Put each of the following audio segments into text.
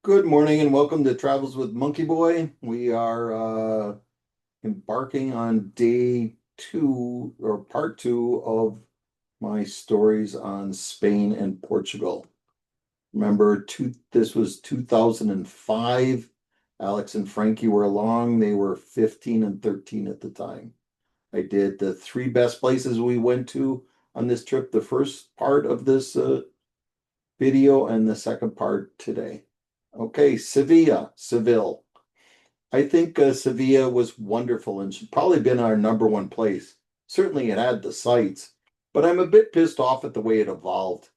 Good morning and welcome to Travels with Monkey Boy. We are embarking on day two or part two of my stories on Spain and Portugal. Remember, this was 2005. Alex and Frankie were along. They were 15 and 13 at the time. I did the three best places we went to on this trip, the first part of this video and the second part today. Okay, Seville. I think Sevilla was wonderful and should probably been our number one place. Certainly it had the sights, but I'm a bit pissed off at the way it evolved.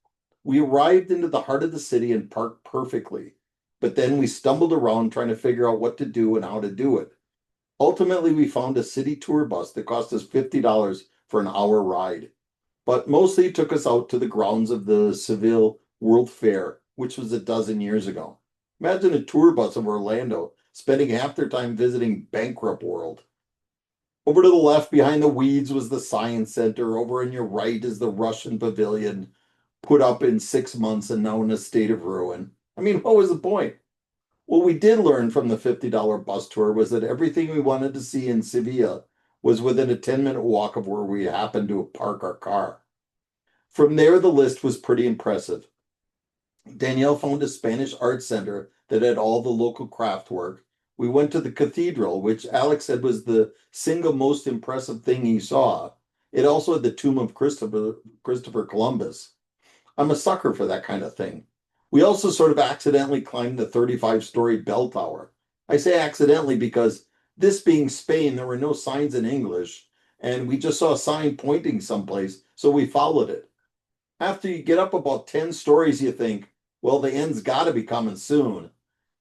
We arrived into the heart of the city and parked perfectly, but then we stumbled around trying to figure out what to do and how to do it. Ultimately, we found a city tour bus that cost us $50 for an hour ride, but mostly took us out to the grounds of the Seville World Fair, which was a dozen years ago. Imagine a tour bus of Orlando spending half their time visiting bankrupt world. Over to the left, behind the weeds, was the Science Center. Over on your right is the Russian Pavilion, put up in 6 months and now in a state of ruin. I mean, what was the point? What we did learn from the $50 bus tour was that everything we wanted to see in Sevilla was within a 10-minute walk of where we happened to park our car. From there, the list was pretty impressive. Danielle found a Spanish art center that had all the local craft work. We went to the cathedral, which Alex said was the single most impressive thing he saw. It also had the tomb of Christopher Columbus. I'm a sucker for that kind of thing. We also sort of accidentally climbed the 35-story bell tower. I say accidentally because this being Spain, there were no signs in English, and we just saw a sign pointing someplace, so we followed it. After you get up about 10 stories, you think, well, the end's got to be coming soon.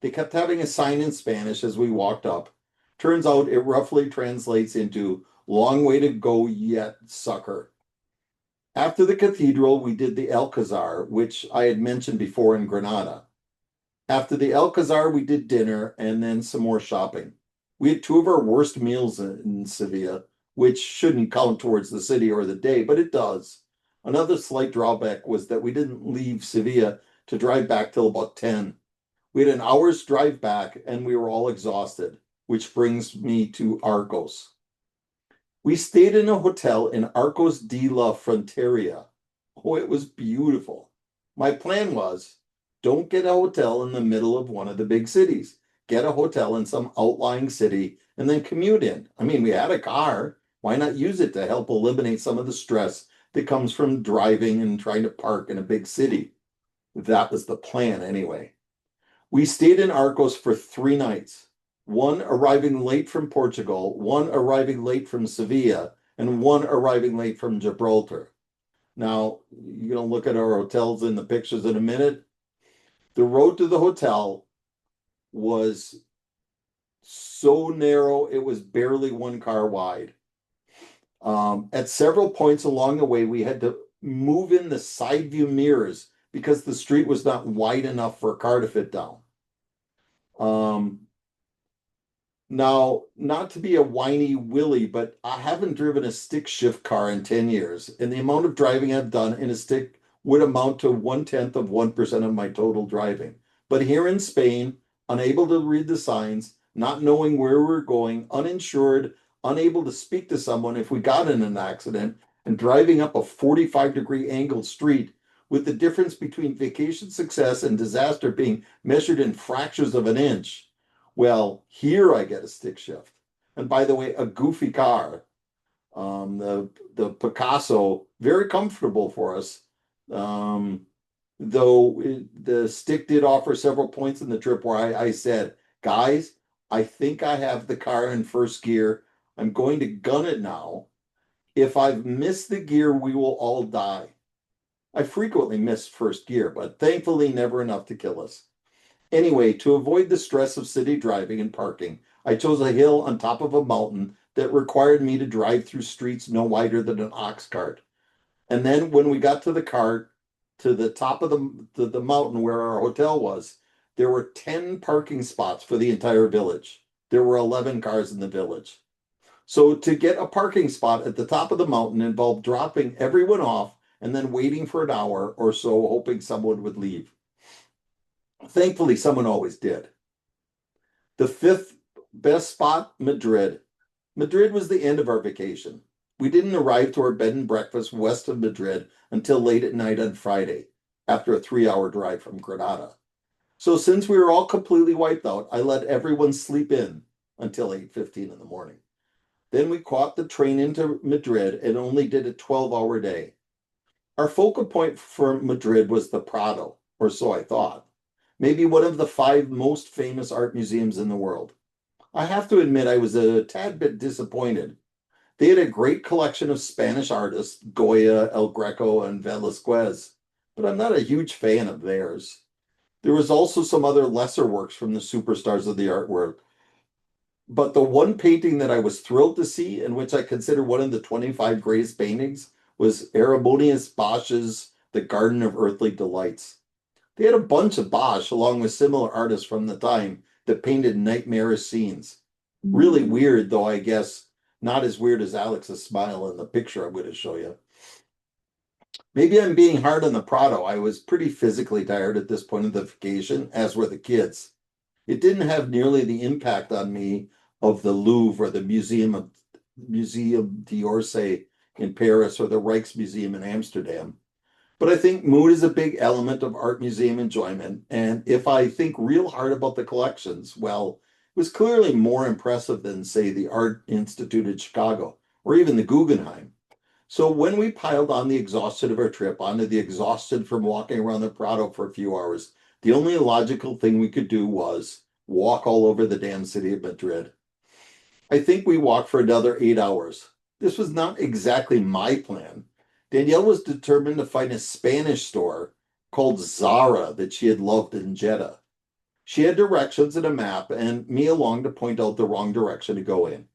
They kept having a sign in Spanish as we walked up. Turns out it roughly translates into long way to go yet, sucker. After the cathedral, we did the Alcazar, which I had mentioned before in Granada. After the Alcazar, we did dinner and then some more shopping. We had two of our worst meals in Sevilla, which shouldn't count towards the city or the day, but it does. Another slight drawback was that we didn't leave Sevilla to drive back till about 10. We had an hour's drive back and we were all exhausted, which brings me to Arcos. We stayed in a hotel in Arcos de la Fronteria. Oh, it was beautiful. My plan was don't get a hotel in the middle of one of the big cities. Get a hotel in some outlying city and then commute in. I mean, we had a car. Why not use it to help eliminate some of the stress that comes from driving and trying to park in a big city? That was the plan anyway. We stayed in Arcos for 3 nights, one arriving late from Portugal, one arriving late from Sevilla, and one arriving late from Gibraltar. Now, you're going to look at our hotels in the pictures in a minute. The road to the hotel was so narrow, it was barely one car wide. At several points along the way, we had to move in the side view mirrors because the street was not wide enough for a car to fit down. Um, Now, not to be a whiny Willie, but I haven't driven a stick shift car in 10 years, and the amount of driving I've done in a stick would amount to 1/10 of 1% of my total driving. But here in Spain, unable to read the signs, not knowing where we're going, uninsured, unable to speak to someone if we got in an accident, and driving up a 45-degree angled street with the difference between vacation success and disaster being measured in fractures of an inch. Well, here I get a stick shift. And by the way, a goofy car, the Picasso, very comfortable for us. Um, the stick did offer several points in the trip where I said, guys, I think I have the car in first gear. I'm going to gun it now. If I've missed the gear, we will all die. I frequently miss first gear, but thankfully never enough to kill us. Anyway, to avoid the stress of city driving and parking, I chose a hill on top of a mountain that required me to drive through streets no wider than an ox cart. And then when we got to the cart, to the top of the mountain where our hotel was, there were 10 parking spots for the entire village. There were 11 cars in the village. So to get a parking spot at the top of the mountain involved dropping everyone off and then waiting for an hour or so, hoping someone would leave. Thankfully, someone always did. The fifth best spot, Madrid. Madrid was the end of our vacation. We didn't arrive to our bed and breakfast west of Madrid until late at night on Friday, after a 3 hour drive from Granada. So since we were all completely wiped out, I let everyone sleep in until 8:15 in the morning. Then we caught the train into Madrid and only did a 12-hour day. Our focal point for Madrid was the Prado, or so I thought. Maybe one of the five most famous art museums in the world. I have to admit I was a tad bit disappointed. They had a great collection of Spanish artists, Goya, El Greco, and Velázquez, but I'm not a huge fan of theirs. There was also some other lesser works from the superstars of the art world. But the one painting that I was thrilled to see, and which I consider one of the 25 greatest paintings, was Eremonius Bosch's The Garden of Earthly Delights. They had a bunch of Bosch, along with similar artists from the time, that painted nightmarish scenes. Really weird, though, I guess not as weird as Alex's smile in the picture I'm going to show you. Maybe I'm being hard on the Prado. I was pretty physically tired at this point of the vacation, as were the kids. It didn't have nearly the impact on me of the Louvre or the Museum d'Orsay in Paris or the Rijksmuseum in Amsterdam. But I think mood is a big element of art museum enjoyment. And if I think real hard about the collections, well, it was clearly more impressive than, say, the Art Institute in Chicago or even the Guggenheim. So when we piled on the exhaustion of our trip onto the exhaustion from walking around the Prado for a few hours, the only logical thing we could do was walk all over the damn city of Madrid. I think we walked for another 8 hours. This was not exactly my plan. Danielle was determined to find a Spanish store called Zara that she had loved in Jeddah. She had directions and a map, and me along to point out the wrong direction to go in.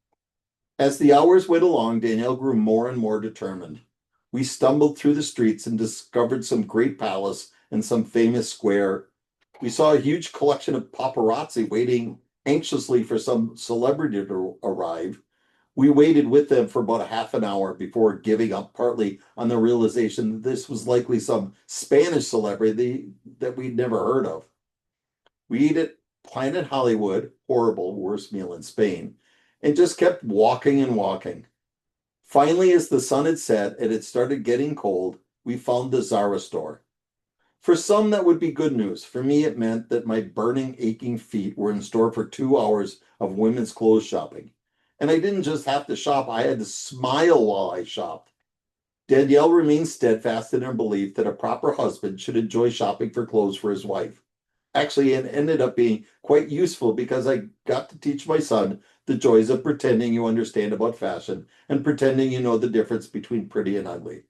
As the hours went along, Danielle grew more and more determined. We stumbled through the streets and discovered some great palace and some famous square. We saw a huge collection of paparazzi waiting anxiously for some celebrity to arrive. We waited with them for about a half an hour before giving up, partly on the realization that this was likely some Spanish celebrity that we'd never heard of. We ate at Planet Hollywood, horrible, worst meal in Spain, and just kept walking and walking. Finally, as the sun had set and it started getting cold, we found the Zara store. For some, that would be good news. For me, it meant that my burning, aching feet were in store for 2 hours of women's clothes shopping. And I didn't just have to shop, I had to smile while I shopped. Danielle remained steadfast in her belief that a proper husband should enjoy shopping for clothes for his wife. Actually, it ended up being quite useful because I got to teach my son the joys of pretending you understand about fashion and pretending you know the difference between pretty and ugly.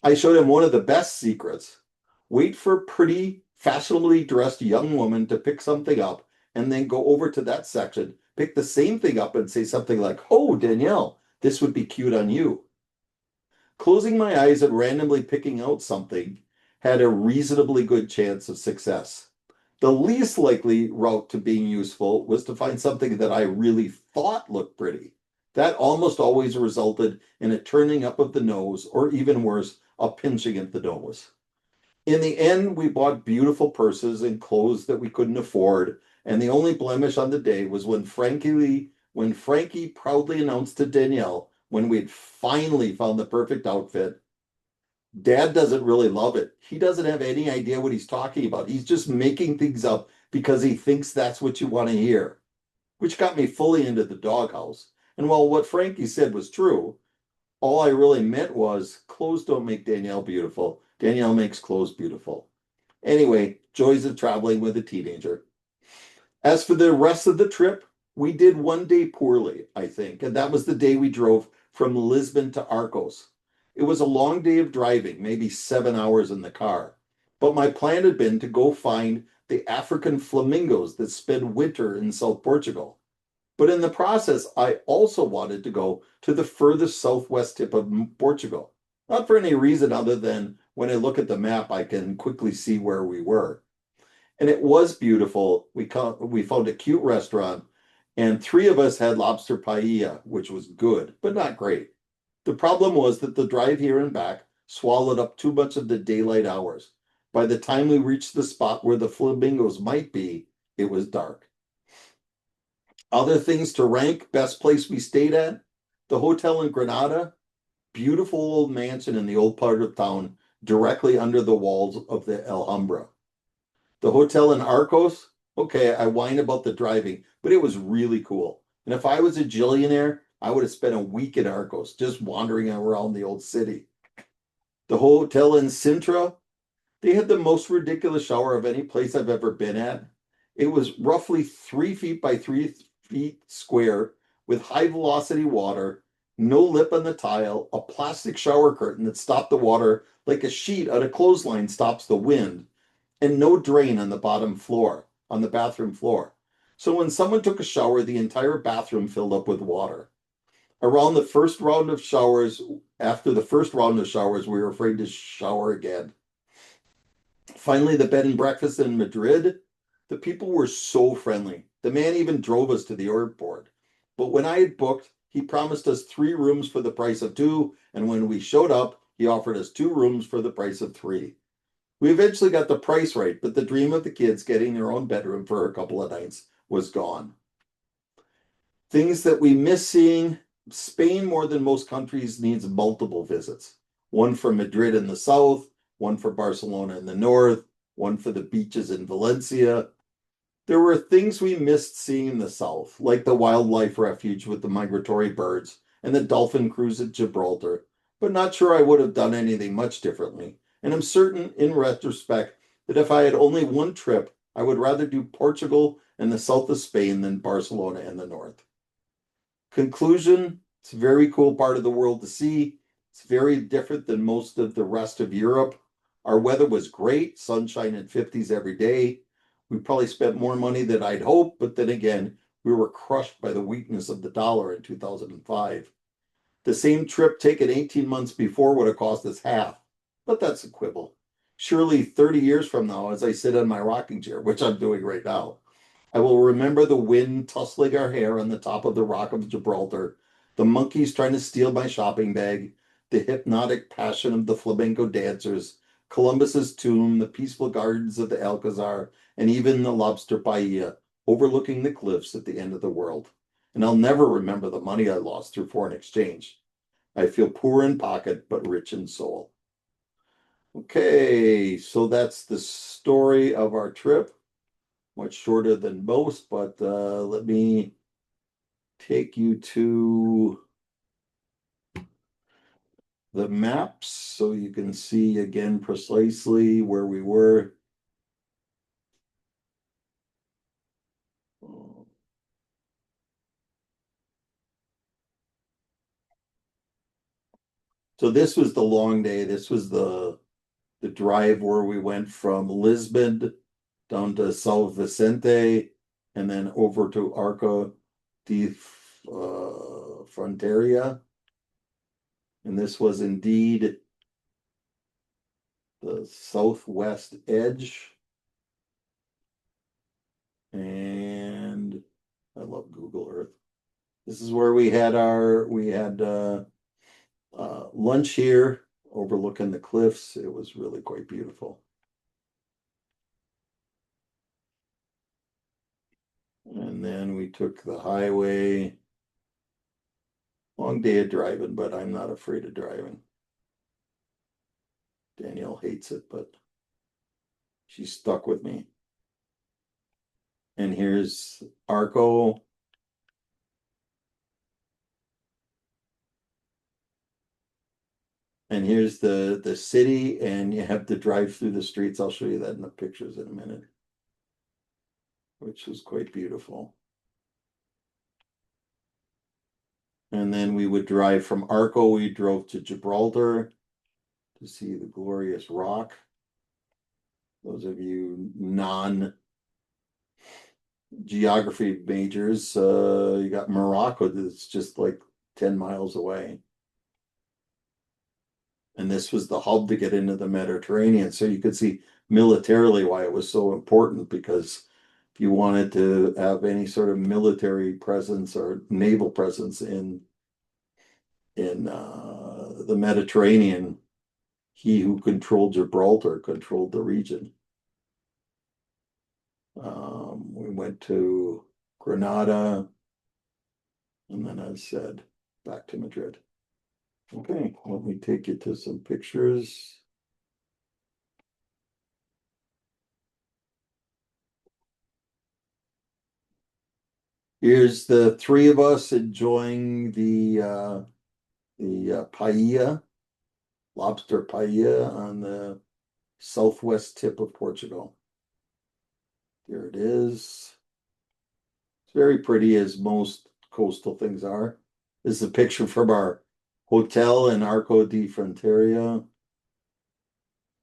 I showed him one of the best secrets. Wait for a pretty, fashionably dressed young woman to pick something up and then go over to that section, pick the same thing up and say something like, "Oh, Danielle, this would be cute on you." Closing my eyes and randomly picking out something had a reasonably good chance of success. The least likely route to being useful was to find something that I really thought looked pretty. That almost always resulted in a turning up of the nose, or even worse, a pinching at the nose. In the end, we bought beautiful purses and clothes that we couldn't afford, and the only blemish on the day was when Frankie proudly announced to Danielle when we'd finally found the perfect outfit. Dad doesn't really love it. He doesn't have any idea what he's talking about. He's just making things up because he thinks that's what you want to hear, which got me fully into the doghouse. And while what Frankie said was true, all I really meant was clothes don't make Danielle beautiful. Danielle makes clothes beautiful. Anyway, joys of traveling with a teenager. As for the rest of the trip, we did one day poorly, I think, and that was the day we drove from Lisbon to Arcos. It was a long day of driving, maybe 7 hours in the car. But my plan had been to go find the African flamingos that spend winter in South Portugal. But in the process, I also wanted to go to the furthest southwest tip of Portugal. Not for any reason other than when I look at the map, I can quickly see where we were. And it was beautiful. We found a cute restaurant, and three of us had lobster paella, which was good, but not great. The problem was that the drive here and back swallowed up too much of the daylight hours. By the time we reached the spot where the flamingos might be, it was dark. Other things to rank: best place we stayed at, the hotel in Granada, beautiful old mansion in the old part of town, directly under the walls of the Alhambra. The hotel in Arcos, okay, I whine about the driving, but it was really cool. And if I was a jillionaire, I would have spent a week in Arcos just wandering around the old city. The hotel in Sintra, they had the most ridiculous shower of any place I've ever been at. It was roughly 3 feet by 3 feet square with high velocity water, no lip on the tile, a plastic shower curtain that stopped the water like a sheet on a clothesline stops the wind, and no drain on the bottom floor, on the bathroom floor. So when someone took a shower, the entire bathroom filled up with water. Around the first round of showers, after the first round of showers, we were afraid to shower again. Finally, the bed and breakfast in Madrid, the people were so friendly. The man even drove us to the airport. But when I had booked, he promised us 3 rooms for the price of two, and when we showed up, he offered us 2 rooms for the price of three. We eventually got the price right, but the dream of the kids getting their own bedroom for a couple of nights was gone. Things that we miss seeing: Spain, more than most countries, needs multiple visits. One for Madrid in the south, one for Barcelona in the north, one for the beaches in Valencia. There were things we missed seeing in the south, like the wildlife refuge with the migratory birds and the dolphin cruise at Gibraltar, but not sure I would have done anything much differently. And I'm certain, in retrospect, that if I had only one trip, I would rather do Portugal and the south of Spain than Barcelona and the north. Conclusion: it's a very cool part of the world to see. It's very different than most of the rest of Europe. Our weather was great, sunshine and 50s every day. We probably spent more money than I'd hoped, but then again, we were crushed by the weakness of the dollar in 2005. The same trip taken 18 months before would have cost us half, but that's a quibble. Surely 30 years from now, as I sit in my rocking chair, which I'm doing right now, I will remember the wind tussling our hair on the top of the Rock of Gibraltar, the monkeys trying to steal my shopping bag, the hypnotic passion of the flamenco dancers, Columbus's tomb, the peaceful gardens of the Alcazar, and even the lobster paella overlooking the cliffs at the end of the world. And I'll never remember the money I lost through foreign exchange. I feel poor in pocket, but rich in soul. Okay, so that's the story of our trip. Much shorter than most, but let me take you to the maps so you can see again precisely where we were. So this was the long day. This was the drive where we went from Lisbon down to São Vicente and then over to Arco de Fronteria. And this was indeed the southwest edge. And I love Google Earth. This is where we had lunch here overlooking the cliffs. It was really quite beautiful. And then we took the highway. Long day of driving, but I'm not afraid of driving. Danielle hates it, but she's stuck with me. And here's Arco. And here's the city, and you have to drive through the streets. I'll show you that in the pictures in a minute, which was quite beautiful. And then we would drive from Arco. We drove to Gibraltar to see the glorious rock. Those of you non-geography majors, you got Morocco that's just like 10 miles away. And this was the hub to get into the Mediterranean. So you could see militarily why it was so important, because if you wanted to have any sort of military presence or naval presence in the Mediterranean, he who controlled Gibraltar controlled the region. We went to Granada, and then I said back to Madrid. Okay, let me take you to some pictures. Here's the three of us enjoying the paella, lobster paella on the southwest tip of Portugal. There it is. It's very pretty, as most coastal things are. This is a picture from our hotel in Arco di Fronteria.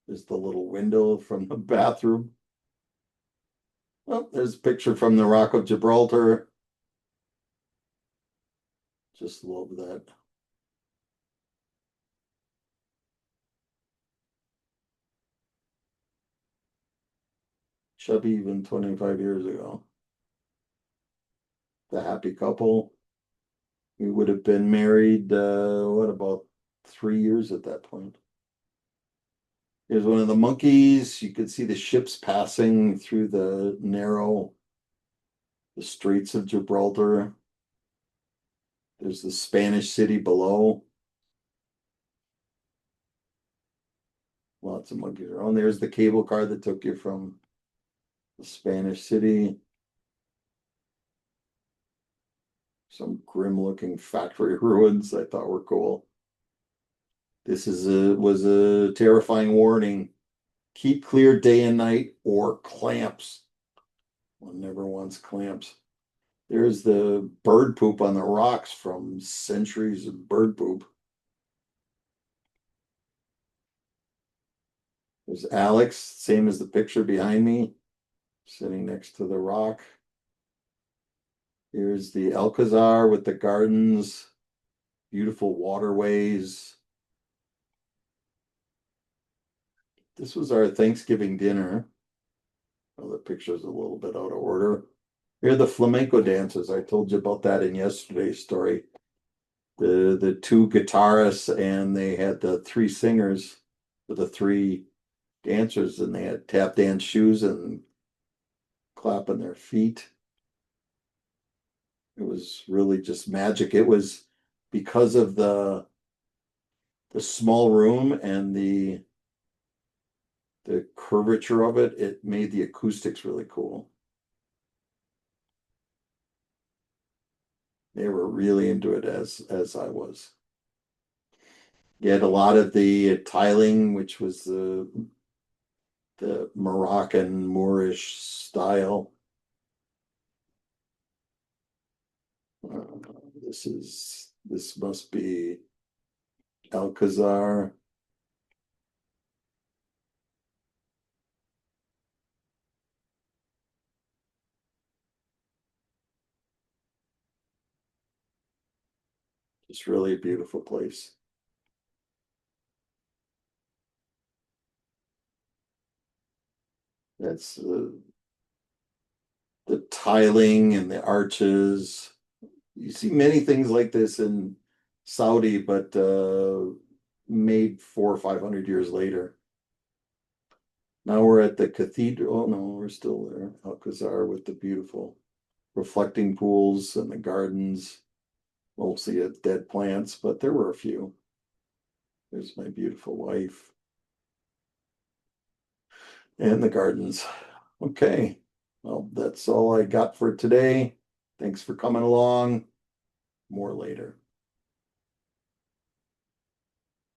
There's the little window from the bathroom. Oh, there's a picture from the Rock of Gibraltar. Just love that. Chubby even 25 years ago. The happy couple. We would have been married, what, about 3 years at that point. Here's one of the monkeys. You can see the ships passing through the Straits of Gibraltar. There's the Spanish city below. Lots of monkeys around. There's the cable car that took you from the Spanish city. Some grim looking factory ruins I thought were cool. This was a terrifying warning. Keep clear day and night or clamps. One never wants clamps. There's the bird poop on the rocks from centuries of bird poop. There's Alex, same as the picture behind me, sitting next to the rock. Here's the Alcazar with the gardens, beautiful waterways. This was our Thanksgiving dinner. Well, the picture's a little bit out of order. Here are the flamenco dancers. I told you about that in yesterday's story. The two guitarists, and they had the three singers with the three dancers, and they had tap dance shoes and clapping their feet. It was really just magic. It was because of the small room and the curvature of it, it made the acoustics really cool. They were really into it, as I was. You had a lot of the tiling, which was the Moroccan Moorish style. This must be Alcazar. It's really a beautiful place. That's the tiling and the arches. You see many things like this in Saudi, but made 400 or 500 years later. Now we're at the cathedral. Oh no, we're still there. Alcazar with the beautiful reflecting pools and the gardens. Mostly at dead plants, but there were a few. There's my beautiful wife and the gardens. Okay, well, that's all I got for today. Thanks for coming along. More later.